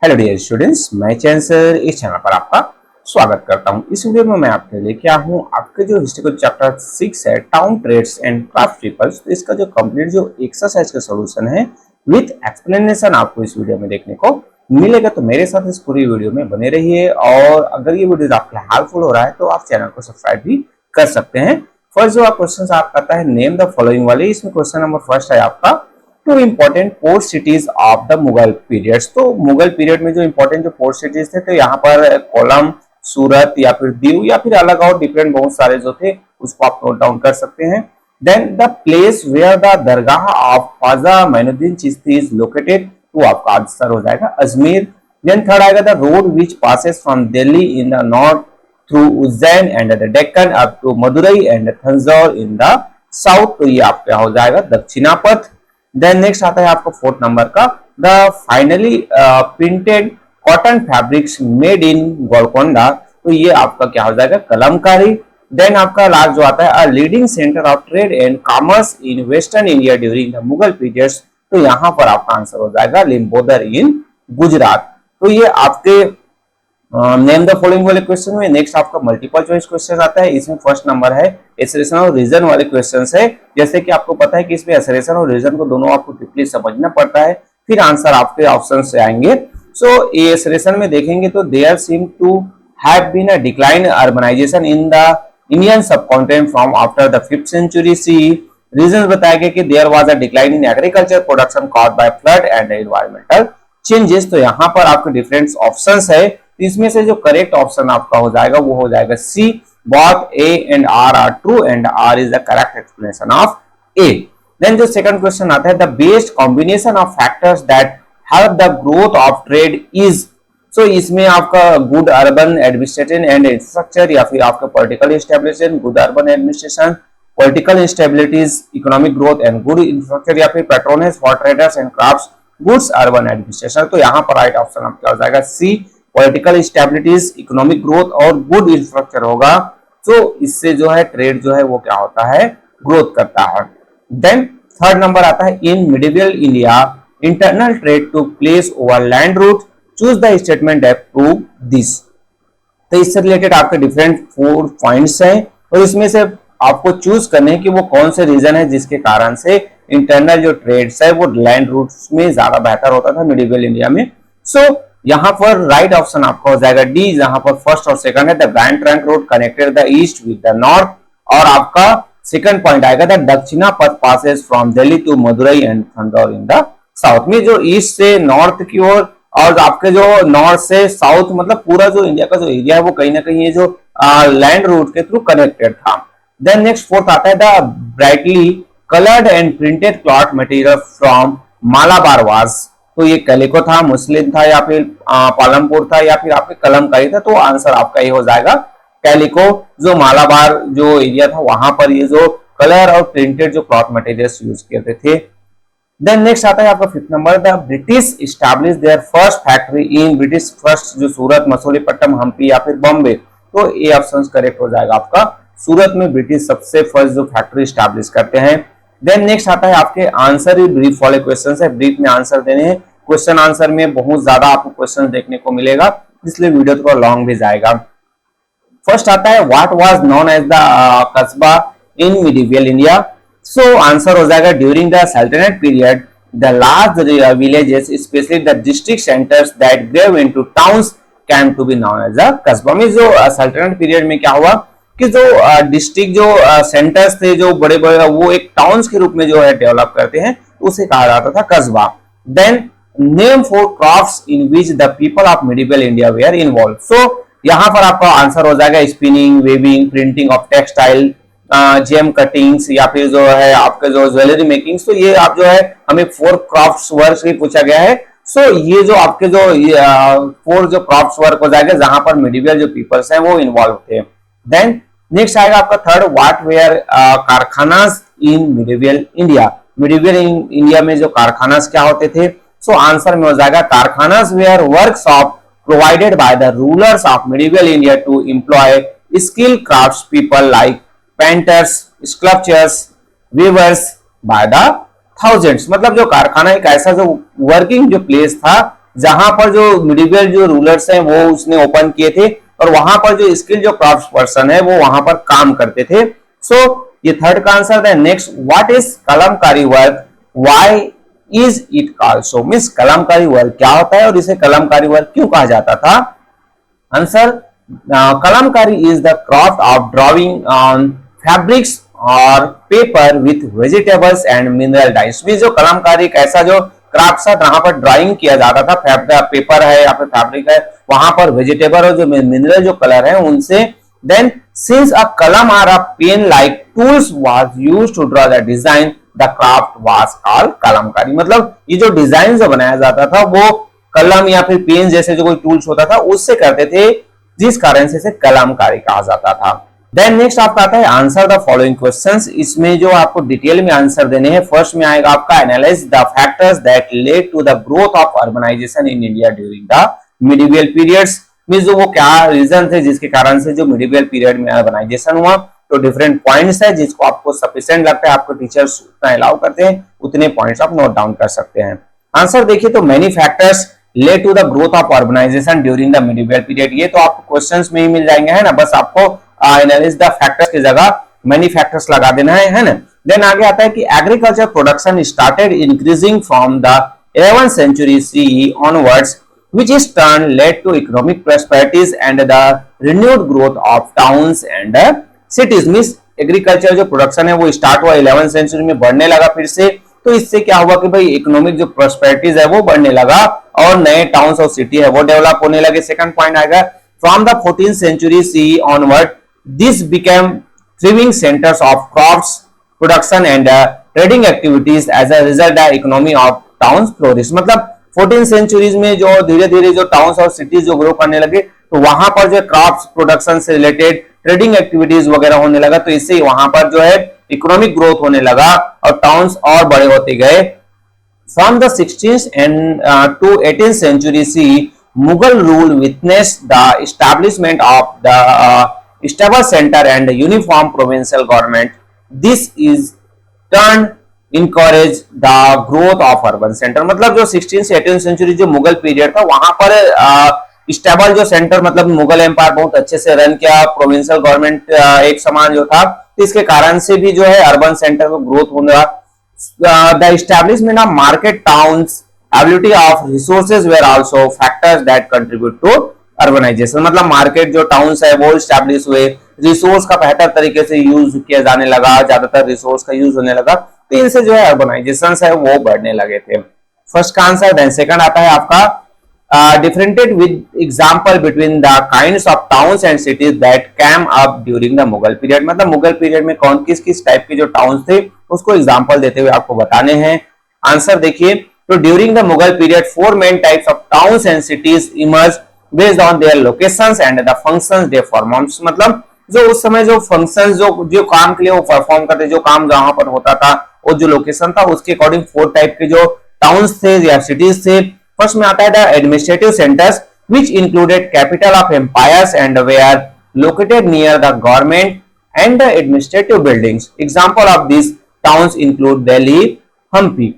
Hello dear students, मैं चैन sir इस channel पर आपका स्वागत करता हूं। इस वीडियो में मैं आपके लिए क्या हूं, आपके जो हिस्ट्रिकल चैप्टर 6 है town trades and craft peoples, तो इसका जो कंप्लीट जो एक्सरसाइज का सॉल्यूशन है विद एक्सप्लेनेशन आपको इस वीडियो में देखने को मिलेगा। तो मेरे साथ इस पूरी वीडियो में बने रहिए और अगर ये वीडियो आपके हेल्पफुल हो रहा है तो आप चैनल को सब्सक्राइब भी कर सकते हैं। फर्स्ट जो आप क्वेश्चन आप करता है नेम द फॉलोइंग वाले, इसमें क्वेश्चन नंबर फर्स्ट है आपका two important port cities of the Mughal periods. तो मुगल पीरियड में जो इंपॉर्टेंट जो पोर्ट सिटीज थे, तो यहाँ पर कोलम, सूरत या फिर दीव या फिर अलग और डिफरेंट बहुत सारे जो थे उसको आप नोट डाउन कर सकते हैं। Then the place where the dargah of Khwaja Moinuddin Chishti is located, तो आपका आंसर हो जाएगा अजमेर। देन थर्ड आएगा the road which passes from Delhi in the north through Ujjain and the Deccan up to Madurai and Tanjore in the south, तो ये आपका हो जाएगा दक्षिणापथ। देन नेक्स्ट आता है आपका फोर्थ नंबर का the finally printed cotton fabrics made in Golconda, तो ये आपका क्या हो जाएगा कलमकारी। देन आपका लास्ट जो आता है leading centre of trade and commerce in western India during the Mughal periods, तो यहाँ पर आपका आंसर हो जाएगा लिम्बोदर इन गुजरात। तो ये आपके नेम द फॉलोइंग वाले क्वेश्चन में। नेक्स्ट आपका मल्टीपल चॉइस क्वेश्चन आता है, इसमें फर्स्ट नंबर है एसरेशन और रीजन वाले क्वेश्चंस है। जैसे कि आपको पता है कि इसमें एसरेशन और रीजन को दोनों आपको डीपली समझना पड़ता है, फिर आंसर आपके ऑप्शन से आएंगे। सो ये एसरेशन में देखेंगे तो there seem to have been a decline urbanisation in the Indian subcontinent from after the 5th century CE। Reason बताया गया कि there was a decline in agriculture production caused by flood and environmental changes, तो यहाँ पर आपके different options है। इसमें से जो करेक्ट ऑप्शन आपका हो जाएगा वो हो जाएगा C, both A and R are true and R is the correct explanation of A. Then जो सेकंड क्वेश्चन आता है the best combination of factors that help the growth of trade is, so इसमें आपका good urban administration and infrastructure या फिर आपका political establishment, good urban administration, political instabilities, economic growth and good infrastructure या फिर patronage for traders and crafts, goods urban administration, तो यहाँ पर राइट ऑप्शन आपका हो जाएगा सी, पॉलिटिकल स्टेबिलिटीज, इकोनॉमिक ग्रोथ और गुड इंफ्रास्ट्रक्चर होगा। तो इससे जो है ट्रेड जो है वो क्या होता है ग्रोथ करता है। देन थर्ड नंबर आता है in medieval India internal trade to place over land route, choose the statement that prove this. तो इससे रिलेटेड आपके डिफरेंट 4 पॉइंट्स हैं और इसमें से आपको चूज करने हैं कि वो कौन से रीजन है जिसके कारण से इंटरनल जो ट्रेड्स है वो लैंड रूट्स में ज्यादा बेहतर होता था मिडिवल इंडिया में। सो यहाँ पर राइट ऑप्शन आपका हो जाएगा डी, जहां पर फर्स्ट और सेकंड है the grand trunk road connected the east with the north, और आपका सेकंड पॉइंट आएगा the Dakshina Path passes from Delhi to Madurai and Tanjore in the south, में जो ईस्ट से नॉर्थ की ओर और आपके जो नॉर्थ से साउथ मतलब पूरा जो इंडिया का जो एरिया है वो कहीं ना कहीं ये जो लैंड रूट के थ्रू कनेक्टेड था। देन नेक्स्ट फोर्थ आता है the brightly coloured and printed cloth material from Malabar was, तो ये कैलिको था, मुस्लिम था या फिर पालमपुर था या फिर आपके कलमकारी था, तो आंसर आपका ये हो जाएगा कैलिको। जो मालाबार जो एरिया था वहां पर ये जो कलर और प्रिंटेड जो क्लॉथ मटेरियल्स यूज करते थे। देन नेक्स्ट आता है आपका fifth number the British establish there first factory in, British first जो सूरत, मसूलीपट्टनम, हम्पी या फिर बॉम्बे, तो ये ऑप्शन करेक्ट हो जाएगा आपका सूरत में ब्रिटिश सबसे फर्स्ट जो फैक्ट्री एस्टैब्लिश करते हैं। देन नेक्स्ट आता है आपके आंसर ही ब्रीफ वाले क्वेश्चन है, ब्रीफ में आंसर देने हैं। क्वेश्चन आंसर में बहुत ज्यादा आपको क्वेश्चन देखने को मिलेगा इसलिए वीडियो थोड़ा लॉन्ग भी जाएगा। फर्स्ट आता है what was known as the kasba in medieval India, so answer हो जाएगा during the saltanat period the large villages specially the district centres that grew into towns came to be known as a kasba. में जो सल्तनत period में क्या हुआ कि जो डिस्ट्रिक्ट जो सेंटर्स थे जो बड़े बड़े वो एक टाउन्स के रूप में जो है डेवलप करते हैं, उसे कहा जाता था कस्बा। Then name for crafts in which the people of medieval India were involved, so यहाँ पर आपका आंसर हो जाएगा spinning, weaving, printing of textile, gem cuttings या फिर जो है आपके जो ज्वेलरी मेकिंग, तो ये आप जो है हमें 4 क्राफ्ट्स वर्क भी पूछा गया है। सो ये जो आपके जो 4 जो क्राफ्ट्स वर्क हो जाएगा जहां पर मिडिवल जो पीपल्स हैं वो इन्वॉल्व थे। देन नेक्स्ट आएगा आपका third what were karkhanas in medieval India, medieval India में जो कारखानास क्या होते थे, सो आंसर में हो जाएगा karkhanas were workshop provided by the rulers of medieval India to employ skill crafts people like painters, sculptures, weavers by the thousands, मतलब जो कारखाना एक ऐसा जो वर्किंग जो प्लेस था जहां पर जो मिडिवल जो रूलर्स हैं वो उसने ओपन किए थे, और वहां पर जो स्किल जो क्राफ्ट पर्सन है वो वहां पर काम करते थे। सो ये थर्ड का आंसर है। Next, what is Kalamkari work, why is it called so, means Kalamkari work क्या होता है और इसे कलमकारी वर्क क्यों कहा जाता था। Answer, Kalamkari is the craft of drawing on fabrics or paper with vegetables and mineral dyes। भी जो कलमकारी एक ऐसा जो क्राफ्ट था जहां पर ड्राइंग किया जाता था, पेपर है या फिर फैब्रिक है, वहां पर वेजिटेबल और जो मिनरल जो कलर है उनसे। देन सिंस अ कलम और a pen like tools was used to draw the design, the craft was called kalamkari. मतलब ये जो डिजाइन जो बनाया जाता था वो कलम या फिर पेन जैसे जो कोई टूल्स होता था उससे करते थे, जिस कारण से इसे कलमकारी कहा जाता था। देन नेक्स्ट आपका आता है आंसर द फॉलोइंग क्वेश्चंस। इसमें जो आपको डिटेल में आंसर देने हैं, फर्स्ट में आएगा आपका analyse the factors that led to the growth of urbanisation in India during the medieval periods. Means जो वो क्या रीजन थे जिसके कारण से जो मिडिवल पीरियड में अर्बनाइजेशन हुआ। तो डिफरेंट पॉइंट्स है जिसको आपको सफिशिएंट लगता है, आपको टीचर्स उतना अलाउ करते हैं, उतने पॉइंट्स आप नोट डाउन कर सकते हैं। आंसर देखिए तो many factors led to the growth of urbanisation during the medieval period, ये तो आपको क्वेश्चंस में ही मिल जाएंगे, है ना। बस आपको एनालाइज द फैक्टर्स की जगह मेनी फैक्टर्स लगा देना है ना। देन आगे आता है कि agriculture production started increasing from the 11th century CE onwards, which is turn led to economic prosperities and the renewed growth of towns and cities। Means agriculture जो प्रोडक्शन है वो स्टार्ट हुआ 11th सेंचुरी में, बढ़ने लगा फिर से। तो इससे क्या हुआ कि भाई इकोनॉमिक जो प्रोस्पेरिटीज है वो बढ़ने लगा और नए टाउन्स और सिटी है वो डेवलप होने लगे। सेकंड पॉइंट आएगा from the 14th century CE onward, this became thriving centers of crops production and trading activities। as a result the economy of towns flourished। मतलब 14th centuries में जो धीरे धीरे जो टाउन्स और सिटीज जो ग्रो करने लगे तो वहां पर जो क्रॉप्स प्रोडक्शन से रिलेटेड ट्रेडिंग एक्टिविटीज वगैरह होने लगा, तो इससे वहां पर जो है इकोनॉमिक ग्रोथ होने लगा और टाउन्स और बड़े होते गए। From the 16th and to 18th century CE, Mughal rule witnessed the establishment of the stable center and uniform provincial government। This is turned encourage the growth of urban center। मतलब जो 16th से 18th century जो Mughal period था वहां पर stable जो centre, मतलब Mughal empire बहुत अच्छे से रन किया, प्रोविंशियल गवर्नमेंट एक समान जो था, इसके कारण से भी जो है अर्बन सेंटर को ग्रोथ होने लगा। The establishment of market towns, ability of resources were also factors that contribute to urbanisation. मतलब मार्केट जो टाउन्स है वो स्टैब्लिश हुए, रिसोर्स का बेहतर तरीके से यूज किया जाने लगा, ज्यादातर रिसोर्स का यूज होने लगा, तो इनसे जो है अर्बनाइजेशन है वो बढ़ने लगे थे। फर्स्ट का आंसर। देन सेकंड आता है आपका differentiate with example between the kinds of towns and cities that came up during the Mughal period। मतलब मुगल पीरियड में कौन किस किस टाइप के जो टाउन्स थे उसको एग्जांपल देते हुए आपको बताने हैं। आंसर देखिए तो during the Mughal period 4 main types of towns and cities emerge based on their locations and the functions they perform. मतलब जो उस समय जो फंक्शंस जो काम के लिए वो परफॉर्म करते, जो काम जहां पर होता था और जो लोकेशन था उसके अकॉर्डिंग 4 टाइप के जो टाउन्स थे या सिटीज थे। फर्स्ट में आता है the administrative centres which included capital of empires and were located near the government and the administrative buildings। Example of these towns include Delhi, Hampi।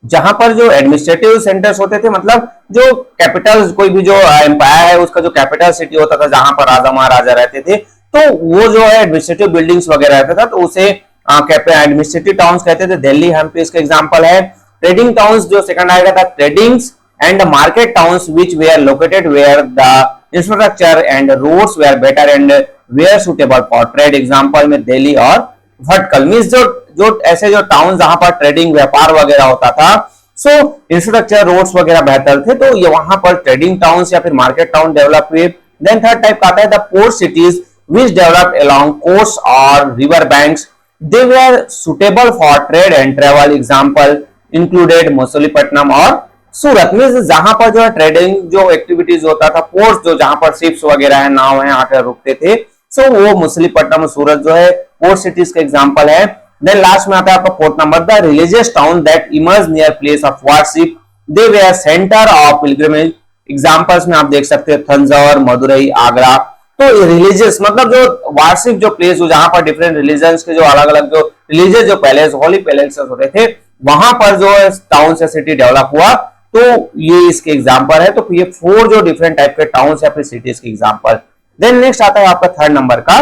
जहां पर जो एडमिनिस्ट्रेटिव सेंटर्स होते थे, मतलब जो कैपिटल, कोई भी जो एम्पायर है उसका जो कैपिटल सिटी होता था जहां पर राजा महाराजा रहते थे, तो वो जो है एडमिनिस्ट्रेटिव बिल्डिंग्स वगैरह रहता था, तो उसे एडमिनिस्ट्रेटिव टाउन्स कहते थे। दिल्ली, हम्पी इसका एग्जांपल है। ट्रेडिंग टाउन्स जो सेकंड आएगा था, tradings and the market towns which were located where the infrastructure and roads were better and were suitable for trade। Example में दिल्ली और भटकल। मींस जो ऐसे जो टाउन जहां पर ट्रेडिंग व्यापार वगैरह होता था, सो इंफ्रास्ट्रक्चर रोड्स वगैरह बेहतर थे, तो ये वहां पर ट्रेडिंग टाउन्स या फिर मार्केट टाउन डेवलप हुए। देन थर्ड टाइप का आता है the port cities which developed along coasts or river banks। they were suitable for trade and travel। Example included Machilipatnam और सूरत। में जहां पर जो है ट्रेडिंग जो एक्टिविटीज होता था, पोर्ट जो जहां पर शिप्स वगैरह है, नाव है, आकर रुकते थे, सो वो मछलीपट्टनम और सूरत जो है पोर्ट सिटीज का एग्जांपल है। देन लास्ट में आता है आपका fourth number the religious town that emerge near place of worship. They were centre of pilgrimage. Examples में आप देख सकते हैं तंजौर, मदुरई, आगरा। तो रिलीजियस मतलब जो वार्षिक जो प्लेस हो जहां पर डिफरेंट रिलीजन्स के जो अलग अलग जो रिलीजियस जो पैलेस, होली पैलेसेस होते थे, वहां पर जो टाउन या सिटी डेवलप हुआ, तो ये इसके एग्जाम्पल है। तो ये 4 जो डिफरेंट टाइप के टाउन्स या फिर सिटीज के एग्जाम्पल। देन नेक्स्ट आता है आपका थर्ड नंबर का,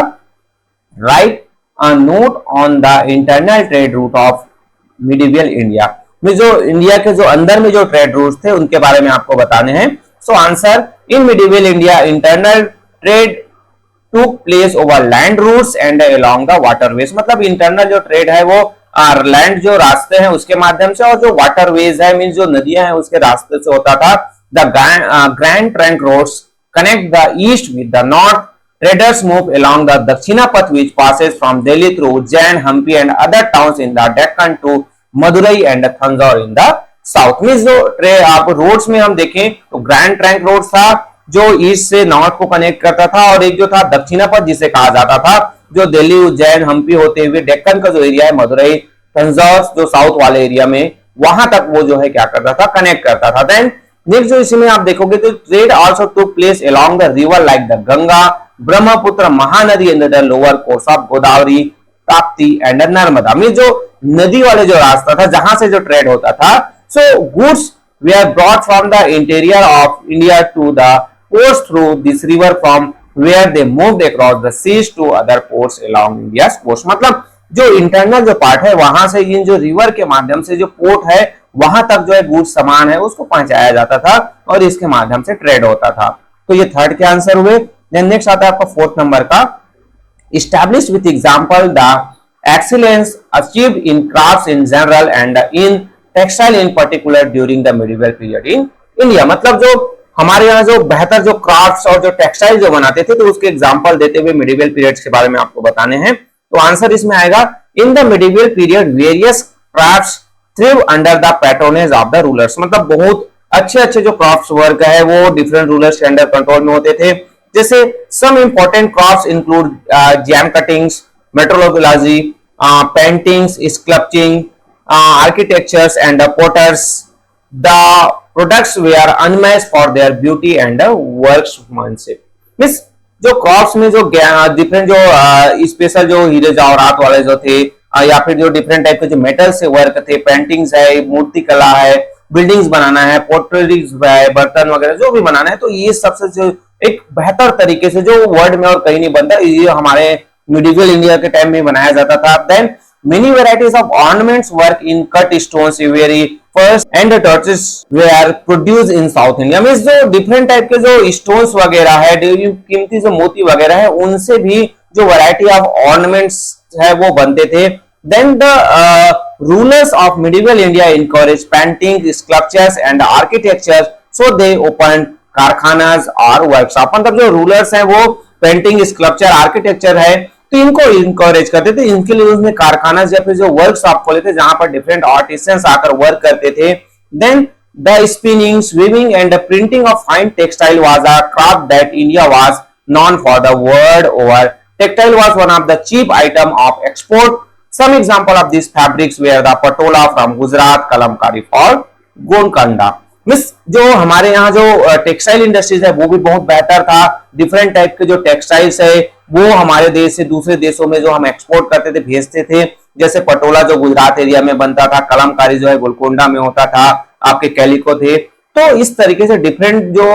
write a note on the internal trade route of medieval India, में जो इंडिया के जो अंदर में जो ट्रेड रूट्स थे उनके बारे में आपको बताने हैं। So answer, in medieval India internal trade took place over land routes and along the waterways, मतलब इंटरनल जो ट्रेड है वो लैंड जो रास्ते हैं उसके माध्यम से, और जो वाटरवेज है मीन जो नदियां हैं उसके रास्ते से होता था। The grand trunk roads connect the east with the north. Traders move along the Dakshina path which passes from Delhi through Ujjain, Hampi and other towns in the Deccan to Madurai and Thanjavur in the south. Means जो आप roads में हम देखें तो grand trunk road था जो east से north को कनेक्ट करता था, और एक जो था दक्षिणा पथ जिसे कहा जाता था जो दिल्ली, उज्जैन, हम्पी होते हुए डेक्कन का जो एरिया है, मदुरई, तंजावुर जो साउथ वाले एरिया में, वहां तक वो जो है क्या करता था, कनेक्ट करता था। देन नेक्स्ट जो इसमें आप देखोगे तो trade also took place along the river like the Ganga, Brahmaputra, Mahanadi and the lower course of Godavari, Tapti and Narmada. Mean जो नदी वाले जो रास्ता था जहां से जो ट्रेड होता था, so goods they are brought from the interior of India to the ports through this river from where they moved across the seas to other ports along India's coast. मतलब जो इंटरनल जो part है वहां से इन जो river के माध्यम से जो पोर्ट है वहां तक जो है गुड्स सामान है उसको पहुंचाया जाता था और इसके माध्यम से ट्रेड होता था। तो ये थर्ड के आंसर हुए। देन नेक्स्ट आता है आपका फोर्थ नंबर का, establish with example the excellence achieved in crafts in general and in textile in particular during the medieval period in India. मतलब जो हमारे यहाँ जो बेहतर जो क्राफ्ट्स और जो टेक्सटाइल जो बनाते थे तो उसके एग्जांपल देते हुए मिडिवल पीरियड्स के बारे में आपको बताने हैं। तो आंसर इसमें आएगा, in the medieval period various crafts thrive under the patronage of the rulers. मतलब बहुत अच्छे अच्छे जो क्राफ्ट्स वर्क है वो डिफरेंट रूलर्स के अंडर कंट्रोल में होते थे। जैसे some important crafts include gem cuttings, metrology, paintings, sculpting, architectures and potters. The products were unmatched for their beauty and workmanship. Means जो क्राफ्ट्स में जो डिफरेंट जो स्पेशल जो हीरे जवाहरात वाले जो थे या फिर जो डिफरेंट टाइप के जो मेटल से वर्क थे, पेंटिंग्स है, मूर्ति कला है, बिल्डिंग्स बनाना है, पोर्ट्रेट्स है, बर्तन वगैरह जो भी बनाना है, तो ये सबसे जो एक बेहतर तरीके से जो वर्ल्ड में और कहीं नहीं बनता, ये हमारे मिडिवल इंडिया के टाइम में बनाया जाता था। Then many varieties of ornaments work in cut stones, ivory first and torches were produce in South India. Means जो डिफरेंट टाइप के जो स्टोन्स वगैरह है, कीमती जो मोती वगैरह है, उनसे भी जो वैरायटी ऑफ ऑर्नामेंट्स है वो बनते थे। Then the rulers of medieval India encouraged painting, sculptures and architecture, so they opened कारखानास और वर्कशॉप। मतलब जो रूलर्स हैं वो पेंटिंग, स्कल्पचर, आर्किटेक्चर है तो इनको इंकरेज करते थे, इनके लिए उसने कारखाना या फिर जो वर्कशॉप खोले थे जहां पर डिफरेंट आर्टिसंस आकर वर्क करते थे। Then the spinning, weaving and printing of fine textile was a craft that India was known for the world over. Textile was one of the chief item of export. Some example of these fabrics were the patola from Gujarat, kalamkari for Golconda। Miss जो हमारे यहाँ जो textile industries है वो भी बहुत बेहतर था। डिफरेंट टाइप के जो टेक्सटाइल्स है वो हमारे देश से दूसरे देशों में जो हम एक्सपोर्ट करते थे, भेजते थे। जैसे पटोला जो गुजरात एरिया में बनता था, कलमकारी जो है गोलकोंडा में होता था, आपके कैलिको थे। तो इस तरीके से डिफरेंट जो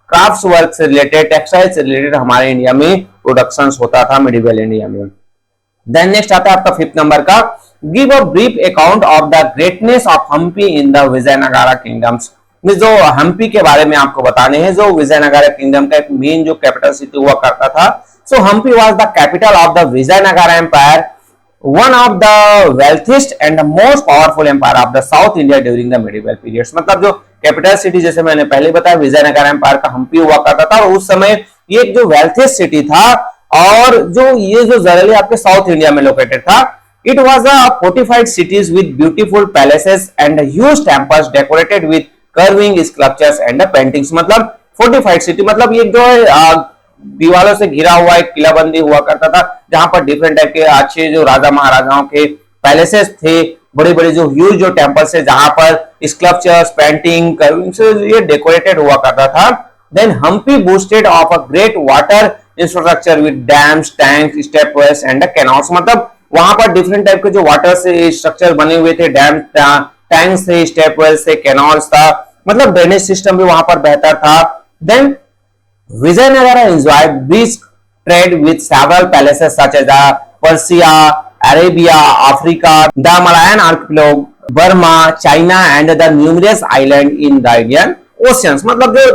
क्राफ्ट्स वर्क से रिलेटेड, टेक्सटाइल से रिलेटेड हमारे इंडिया में प्रोडक्शन होता था मिडिवल इंडिया में। देन नेक्स्ट आता है आपका फिफ्थ नंबर का, give a brief account of the greatness of Hampi in the Vijayanagara kingdoms. जो हम्पी के बारे में आपको बताने हैं, जो विजयनगरा किंगडम का एक मेन जो कैपिटल सिटी हुआ करता था। So Hampi was the capital of the Vijayanagara empire, one of the wealthiest and most powerful empire of the South India during the medieval periods. मतलब जो कैपिटल सिटी जैसे मैंने पहले बताया विजयनगरा एम्पायर का हम्पी हुआ करता था, और उस समय ये एक जो वेल्थिएस्ट सिटी था और जो ये जो जनरली आपके साउथ इंडिया में लोकेटेड था। It was a fortified cities with beautiful palaces and huge temples decorated with curving sculptures and paintings. मतलब फोर्टिफाइड सिटी मतलब ये जो है दीवारों से घिरा हुआ एक किलाबंदी हुआ करता था जहां पर डिफरेंट टाइप के अच्छे जो राजा महाराजाओं के पैलेसेस थे, बड़े बड़े जो ह्यूज जो टेम्पल्स है जहां पर स्कल्पचर्स, पेंटिंग, कर्विंग से ये डेकोरेटेड हुआ करता था। Then Hampi boasted of a great water infrastructure with dams, tanks, stepwells and canals. मतलब वहां पर डिफरेंट टाइप के जो वाटर से स्ट्रक्चर बने हुए थे, डैम, टैंक्स थे, स्टेप वेल्स थे, कैनॉल्स था, मतलब ड्रेनेज सिस्टम भी वहां पर बेहतर था। Then Vijayanagara enjoyed brisk trade with several palaces such as Persia, Arabia, Africa, the Malayan archipelago, Burma, China and the numerous islands in the Indian Oceans। मतलब जो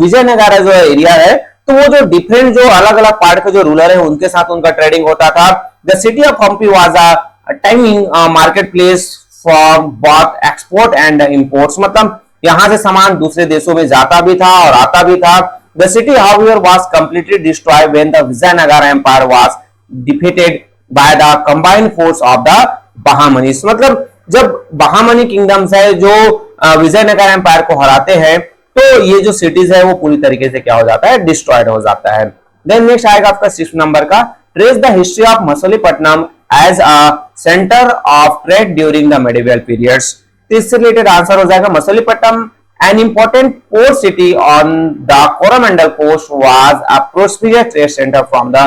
विजयनगरा जो एरिया है, तो वो जो डिफरेंट जो अलग अलग पार्ट के जो रूलर है उनके साथ उनका ट्रेडिंग होता था। The city of Hampi was a teeming market place for both export and imports. मतलब यहां से सामान दूसरे देशों में जाता भी था और आता भी था। The city, however, was completely destroyed when the Vijayanagara Empire was defeated by the combined force of the Bahamanis। मतलब जब बहामनी किंगडम्स है जो विजयनगर एम्पायर को हराते हैं, तो ये जो सिटीज है वो पूरी तरीके से क्या हो जाता है, डिस्ट्रॉयड हो जाता है। देन नेक्स्ट आएगा आपका 6 नंबर का, trace the history of Machilipatnam as a centre of trade during the medieval periods. तो इससे रिलेटेड आंसर हो जाएगा Machilipatnam an important port city on the Coromandel coast was a prosperous trade center from the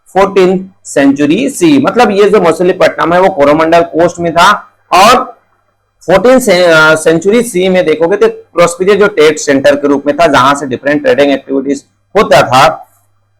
14th century C। मतलब ये जो मछलीपट्टनम है वो Coromandel coast में था और 14th सेंचुरी सी में देखोगे तो प्रोस्पेरियस जो ट्रेड सेंटर के रूप में था, जहां से डिफरेंट ट्रेडिंग एक्टिविटीज होता था।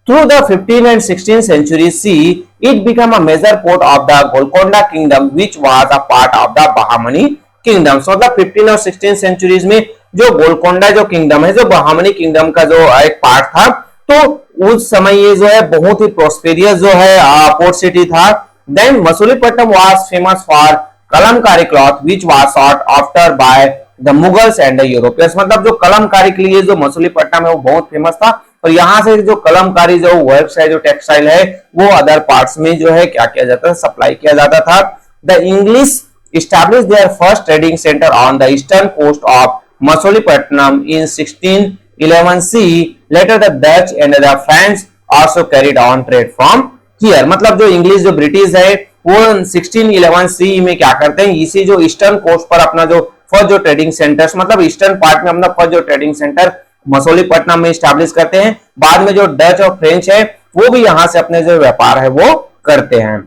Through the 15th and 16th century C, it became a major port of the Golconda Kingdom, which was a part of the Bahmani Kingdom। मतलब 15 और 16 सेंचुरीज में जो गोलकोंडा जो किंगडम है, जो बहामनी किंगडम का जो एक पार्ट था, तो उस समय ये जो है बहुत ही प्रोस्पेरियस जो है पोर्ट सिटी था। Then Machilipatnam was famous for Kalamkari cloth which was sought after by the Mughals and the Europeans. मतलब जो कलमकारी के लिए जो मछलीपट्टनम है वो बहुत फेमस था और यहाँ से जो कलमकारी जो वर्क्स है, जो टेक्सटाइल है, वो अदर पार्ट्स में जो है क्या किया जाता था, सप्लाई किया जाता था। The English established their first trading center on the eastern coast of Machilipatnam in 1611 C. Later the Dutch and the French also carried on trade from here। मतलब जो इंग्लिश जो ब्रिटिश है वो 1611 C में क्या करते हैं, इसी जो ईस्टर्न कोस्ट पर अपना जो फर्स्ट जो ट्रेडिंग सेंटर्स, मतलब ईस्टर्न पार्ट में अपना फर्स्ट जो ट्रेडिंग सेंटर मछलीपट्टनम में स्टैब्लिश करते हैं। बाद में जो डच और फ्रेंच है वो भी यहाँ से अपने जो व्यापार है वो करते हैं।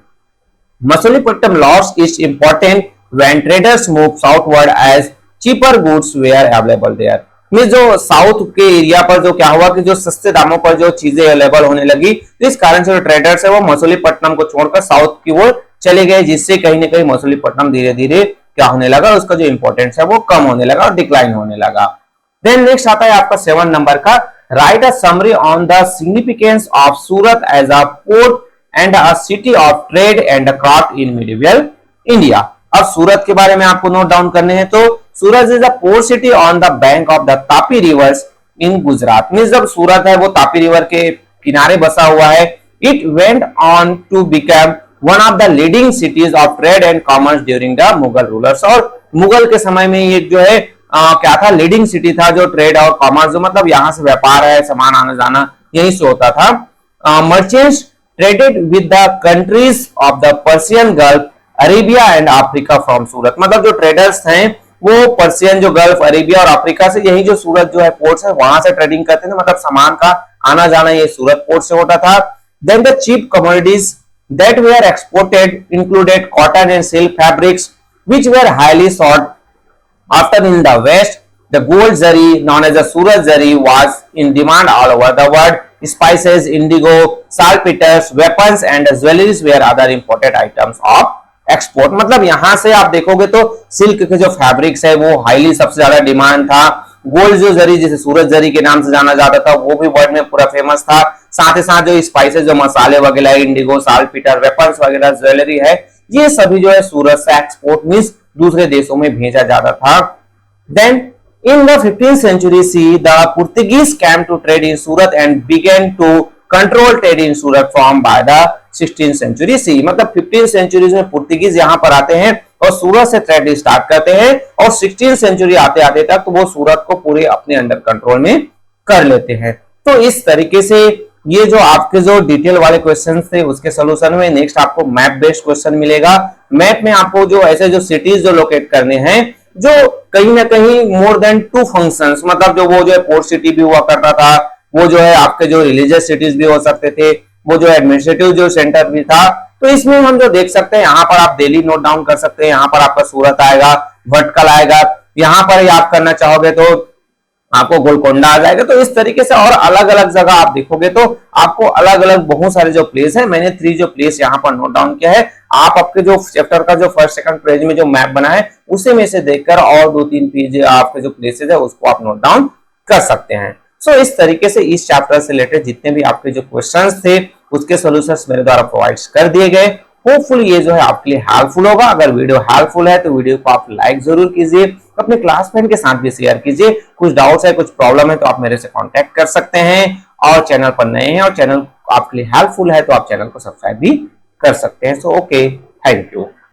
Machilipatnam lost its importance when traders moved southward as cheaper goods were available there। में जो साउथ के एरिया पर जो क्या हुआ कि जो सस्ते दामों पर जो चीजें अवेलेबल होने लगी, तो इस कारण से जो ट्रेडर्स है वो मछलीपट्टनम को छोड़कर साउथ की ओर चले गए, जिससे कहीं ना कहीं मछलीपट्टनम धीरे धीरे क्या होने लगा, उसका जो इंपॉर्टेंस है वो कम होने लगा और डिक्लाइन होने लगा। देन नेक्स्ट आता है आपका 7 नंबर का, write a summary on the significance of Surat as a port and a city of trade and craft in medieval India. अब सूरत के बारे में आपको नोट डाउन करने हैं। तो Surat is a port city on the bank of the Tapi rivers in Gujarat. Means जब सूरत है वो तापी रिवर के किनारे बसा हुआ है। It went on to become one of the leading cities of trade and commerce during the Mughal rulers. और मुगल के समय में ये जो है क्या था, लीडिंग सिटी था जो ट्रेड और कॉमर्स, जो मतलब यहाँ से व्यापार है, सामान आना जाना यहीं से होता था। Merchants traded with the countries of the Persian Gulf, Arabia and Africa from Surat. मतलब जो ट्रेडर्स हैं वो पर्सियन जो गल्फ, अरेबिया और अफ्रीका से, यही जो सूरत जो है पोर्ट्स है वहां से ट्रेडिंग करते थे। मतलब सामान का आना जाना ये सूरत पोर्ट से होता था। Then the cheap commodities that were exported included cotton and silk fabrics which were highly sought after in the west. The gold zari known as the Surat zari was in demand all over the world. Spices, indigo, saltpeters, weapons and jewelries were other imported items of export। मतलब यहाँ से आप देखोगे तो silk के जो fabrics है वो हाईली सबसे ज्यादा डिमांड था। गोल्ड जो जरी, जिसे सूरत जरी के नाम से जाना जाता था, वो भी वर्ल्ड में पूरा फेमस था। साथ ही साथ जो स्पाइसेस, जो मसाले वगैरह, इंडिगो, साल्टपीटर, वेपन्स वगैरह, ज्वेलरी है, ये सभी जो है सूरत से एक्सपोर्ट मींस दूसरे देशों में भेजा जाता था। Then in the 15th century C, the Portuguese came to trade in Surat and began to control trade in Surat from by the 16th century C। मतलब 15th century में पुर्तगीज यहाँ पर आते हैं और सूरत से ट्रेड स्टार्ट करते हैं और 16th century आते आते तक तो वो सूरत को पूरे अपने अंडर कंट्रोल में कर लेते हैं। तो इस तरीके से ये जो आपके जो डिटेल वाले क्वेश्चंस थे उसके सोल्यूशन में नेक्स्ट आपको मैप बेस्ड क्वेश्चन मिलेगा। मैप में आपको जो ऐसे जो सिटीज जो लोकेट करने हैं जो कहीं ना कहीं मोर देन 2 फंक्शंस, मतलब जो वो जो है पोर्ट सिटी भी हुआ करता था, वो जो है आपके जो रिलीजियस सिटीज भी हो सकते थे, वो जो एडमिनिस्ट्रेटिव जो सेंटर भी था। तो इसमें हम जो देख सकते हैं, यहाँ पर आप दिल्ली नोट डाउन कर सकते हैं, यहाँ पर आपका सूरत आएगा, वर्टिकल आएगा, यहाँ पर आप करना चाहोगे तो आपको गोलकोंडा आ जाएगा। तो इस तरीके से और अलग अलग जगह आप देखोगे तो आपको अलग अलग बहुत सारे जो प्लेस है, मैंने 3 जो प्लेस यहाँ पर नोट डाउन किया है। आप आपके जो चैप्टर का जो फर्स्ट सेकंड पेज में जो मैप बना है उसी में से देखकर और 2-3 पेज आपके जो प्लेसेस है उसको आप नोट डाउन कर सकते हैं। सो इस तरीके से इस चैप्टर से रिलेटेड जितने भी आपके जो क्वेश्चंस थे उसके सॉल्यूशंस मेरे द्वारा प्रोवाइड कर दिए गए। होपफुली ये जो है आपके लिए हेल्पफुल होगा। अगर वीडियो हेल्पफुल है तो वीडियो को आप लाइक जरूर कीजिए, अपने क्लासमेट के साथ भी शेयर कीजिए। कुछ डाउट्स है, कुछ प्रॉब्लम है तो आप मेरे से कांटेक्ट कर सकते हैं। और चैनल पर नए हैं और चैनल आपके लिए हेल्पफुल है तो आप चैनल को सब्सक्राइब भी कर सकते हैं। So okay, thank you.